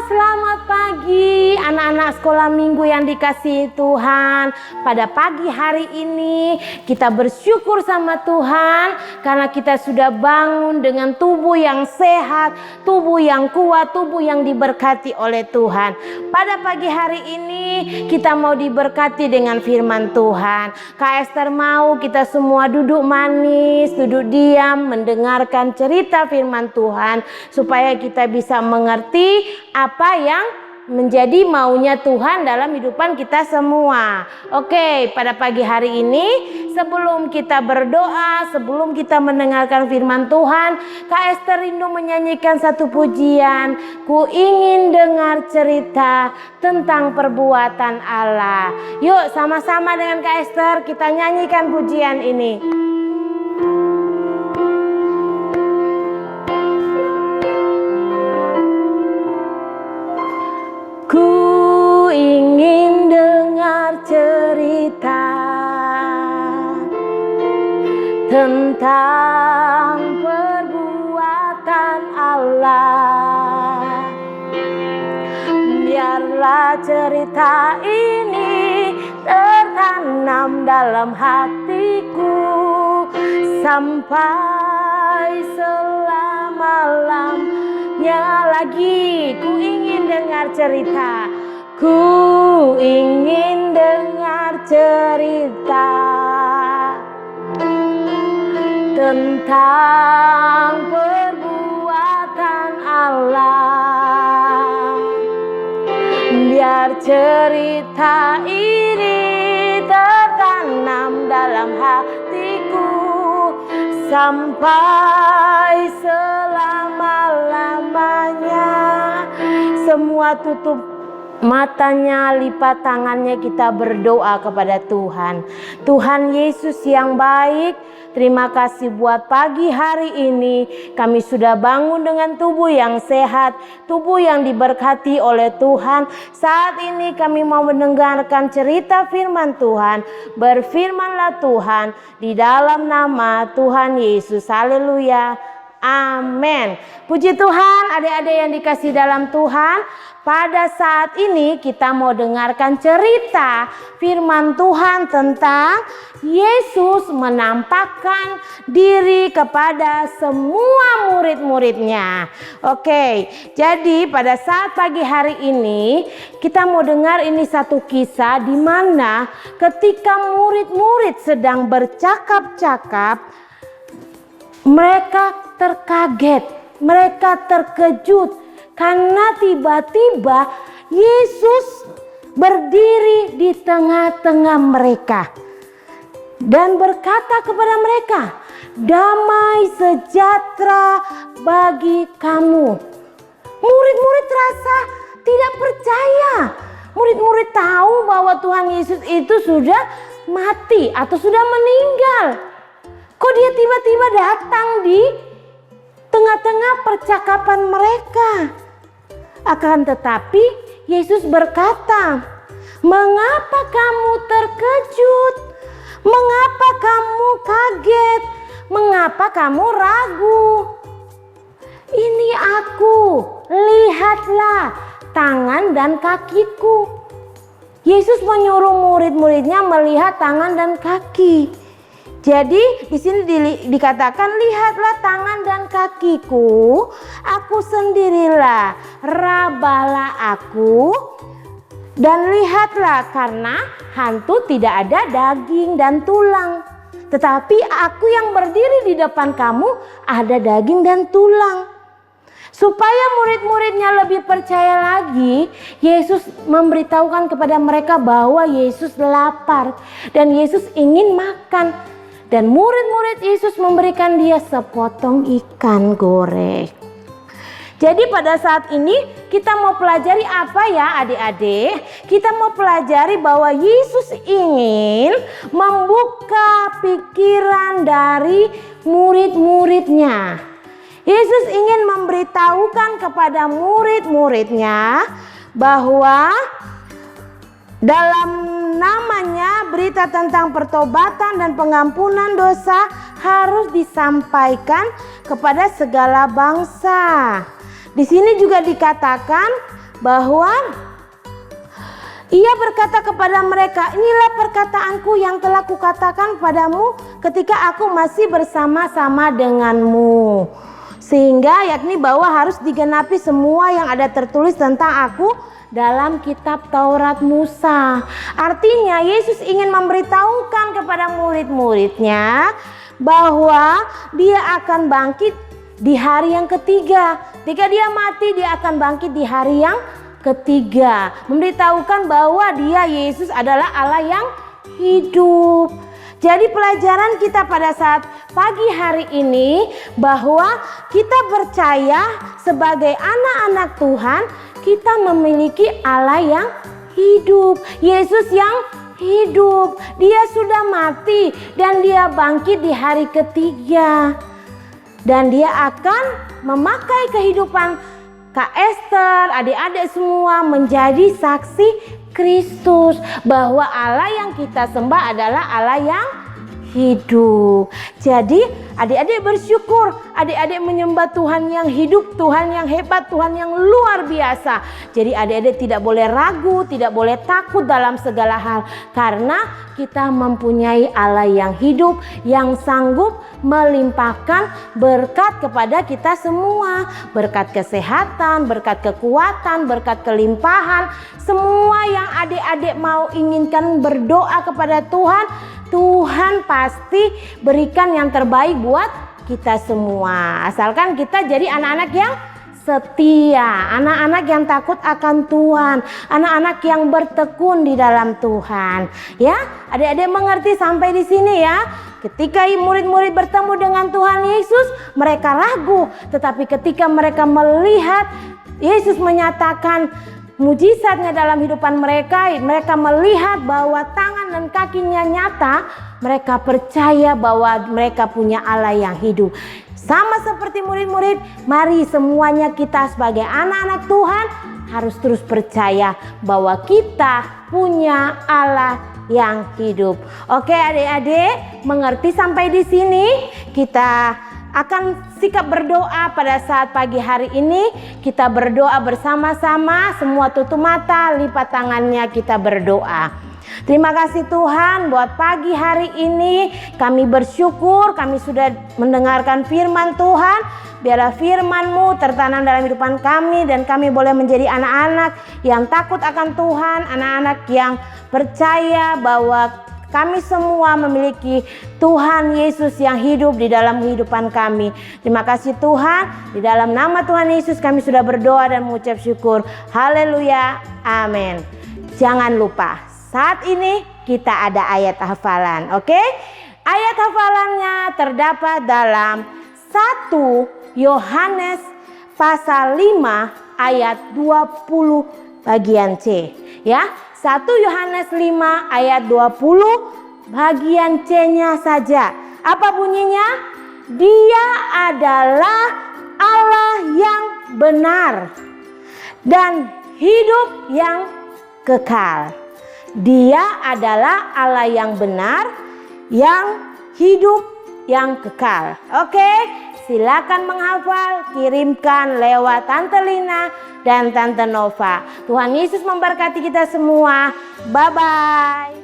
Selamat pagi anak-anak sekolah minggu yang dikasihi Tuhan. Pada pagi hari ini kita bersyukur sama Tuhan karena kita sudah bangun dengan tubuh yang sehat, tubuh yang kuat, tubuh yang diberkati oleh Tuhan. Pada pagi hari ini kita mau diberkati dengan firman Tuhan. Kak Esther mau kita semua duduk manis, duduk diam, mendengarkan cerita firman Tuhan supaya kita bisa mengerti apa yang menjadi maunya Tuhan dalam kehidupan kita semua. Oke, pada pagi hari ini sebelum kita berdoa, sebelum kita mendengarkan firman Tuhan, Kak Esther rindu menyanyikan satu pujian. Ku ingin dengar cerita tentang perbuatan Allah. Yuk sama-sama dengan Kak Esther kita nyanyikan pujian ini. Ku ingin dengar cerita tentang perbuatan Allah. Biarlah cerita ini tertanam dalam hatiku sampai selama-lamanya lagi. Ku ingin dengar cerita. Ku ingin dengar cerita tentang perbuatan Allah. Biar cerita ini tertanam dalam hatiku sampai selama-lamanya. Semua tutup matanya, lipat tangannya, kita berdoa kepada Tuhan. Tuhan Yesus yang baik, terima kasih buat pagi hari ini. Kami sudah bangun dengan tubuh yang sehat, tubuh yang diberkati oleh Tuhan. Saat ini kami mau mendengarkan cerita firman Tuhan. Berfirmanlah Tuhan di dalam nama Tuhan Yesus. Haleluya. Amin. Puji Tuhan, adik-adik yang dikasih dalam Tuhan. Pada saat ini kita mau dengarkan cerita firman Tuhan tentang Yesus menampakkan diri kepada semua murid-muridnya. Oke, jadi pada saat pagi hari ini kita mau dengar ini satu kisah di mana ketika murid-murid sedang bercakap-cakap, mereka terkaget, mereka terkejut karena tiba-tiba Yesus berdiri di tengah-tengah mereka dan berkata kepada mereka, "Damai sejahtera bagi kamu." Murid-murid rasa tidak percaya. Murid-murid tahu bahwa Tuhan Yesus itu sudah mati atau sudah meninggal. Kok dia tiba-tiba datang di tengah-tengah percakapan mereka? Akan tetapi Yesus berkata, "Mengapa kamu terkejut? Mengapa kamu kaget? Mengapa kamu ragu? Ini aku, lihatlah tangan dan kakiku." Yesus menyuruh murid-muridnya melihat tangan dan kaki. Jadi di sini dikatakan, "Lihatlah tangan dan kakiku, aku sendirilah, rabalah aku dan lihatlah, karena hantu tidak ada daging dan tulang, tetapi aku yang berdiri di depan kamu ada daging dan tulang." Supaya murid-muridnya lebih percaya lagi, Yesus memberitahukan kepada mereka bahwa Yesus lapar dan Yesus ingin makan. Dan murid-murid Yesus memberikan dia sepotong ikan goreng. Jadi pada saat ini kita mau pelajari apa ya adik-adik? Kita mau pelajari bahwa Yesus ingin membuka pikiran dari murid-muridnya. Yesus ingin memberitahukan kepada murid-muridnya bahwa dalam namanya berita tentang pertobatan dan pengampunan dosa harus disampaikan kepada segala bangsa. Di sini juga dikatakan bahwa ia berkata kepada mereka, inilah perkataanku yang telah kukatakan padamu ketika aku masih bersama-sama denganmu. Sehingga yakni bahwa harus digenapi semua yang ada tertulis tentang aku dalam kitab Taurat Musa. Artinya Yesus ingin memberitahukan kepada murid-muridnya bahwa dia akan bangkit di hari yang ketiga. Ketika dia mati, dia akan bangkit di hari yang ketiga. Memberitahukan bahwa dia Yesus adalah Allah yang hidup. Jadi pelajaran kita pada saat pagi hari ini bahwa kita percaya sebagai anak-anak Tuhan, kita memiliki Allah yang hidup. Yesus yang hidup. Dia sudah mati dan dia bangkit di hari ketiga. Dan dia akan memakai kehidupan Kak Esther, adik-adik semua menjadi saksi Kristus bahwa Allah yang kita sembah adalah Allah yang hidup. Jadi adik-adik bersyukur, adik-adik menyembah Tuhan yang hidup, Tuhan yang hebat, Tuhan yang luar biasa. Jadi adik-adik tidak boleh ragu, tidak boleh takut dalam segala hal, karena kita mempunyai Allah yang hidup, yang sanggup melimpahkan berkat kepada kita semua. Berkat kesehatan, berkat kekuatan, berkat kelimpahan. Semua yang adik-adik mau inginkan berdoa kepada Tuhan, Tuhan pasti berikan yang terbaik buat kita semua. Asalkan kita jadi anak-anak yang setia, anak-anak yang takut akan Tuhan, anak-anak yang bertekun di dalam Tuhan. Ya, adik-adik mengerti sampai di sini ya. Ketika murid-murid bertemu dengan Tuhan Yesus, mereka ragu. Tetapi ketika mereka melihat Yesus menyatakan mujizatnya dalam hidupan mereka, mereka melihat bahwa tangan dan kakinya nyata, mereka percaya bahwa mereka punya Allah yang hidup. Sama seperti murid-murid, mari semuanya kita sebagai anak-anak Tuhan harus terus percaya bahwa kita punya Allah yang hidup. Oke adik-adik, mengerti sampai di sini? Kita akan sikap berdoa pada saat pagi hari ini. Kita berdoa bersama-sama, semua tutup mata, lipat tangannya, kita berdoa. Terima kasih Tuhan buat pagi hari ini. Kami bersyukur kami sudah mendengarkan firman Tuhan. Biarlah firman-Mu tertanam dalam kehidupan kami dan kami boleh menjadi anak-anak yang takut akan Tuhan, anak-anak yang percaya bahwa kami semua memiliki Tuhan Yesus yang hidup di dalam kehidupan kami. Terima kasih Tuhan. Di dalam nama Tuhan Yesus kami sudah berdoa dan mengucap syukur. Haleluya. Amin. Jangan lupa, saat ini kita ada ayat hafalan. Oke? Ayat hafalannya terdapat dalam 1 Yohanes pasal 5 ayat 20 bagian C. Ya, 1 Yohanes 5 ayat 20 bagian C-nya saja. Apa bunyinya? Dia adalah Allah yang benar dan hidup yang kekal. Dia adalah Allah yang benar, yang hidup, yang kekal. Oke, silakan menghafal, kirimkan lewat Tante Lina dan Tante Nova. Tuhan Yesus memberkati kita semua. Bye-bye.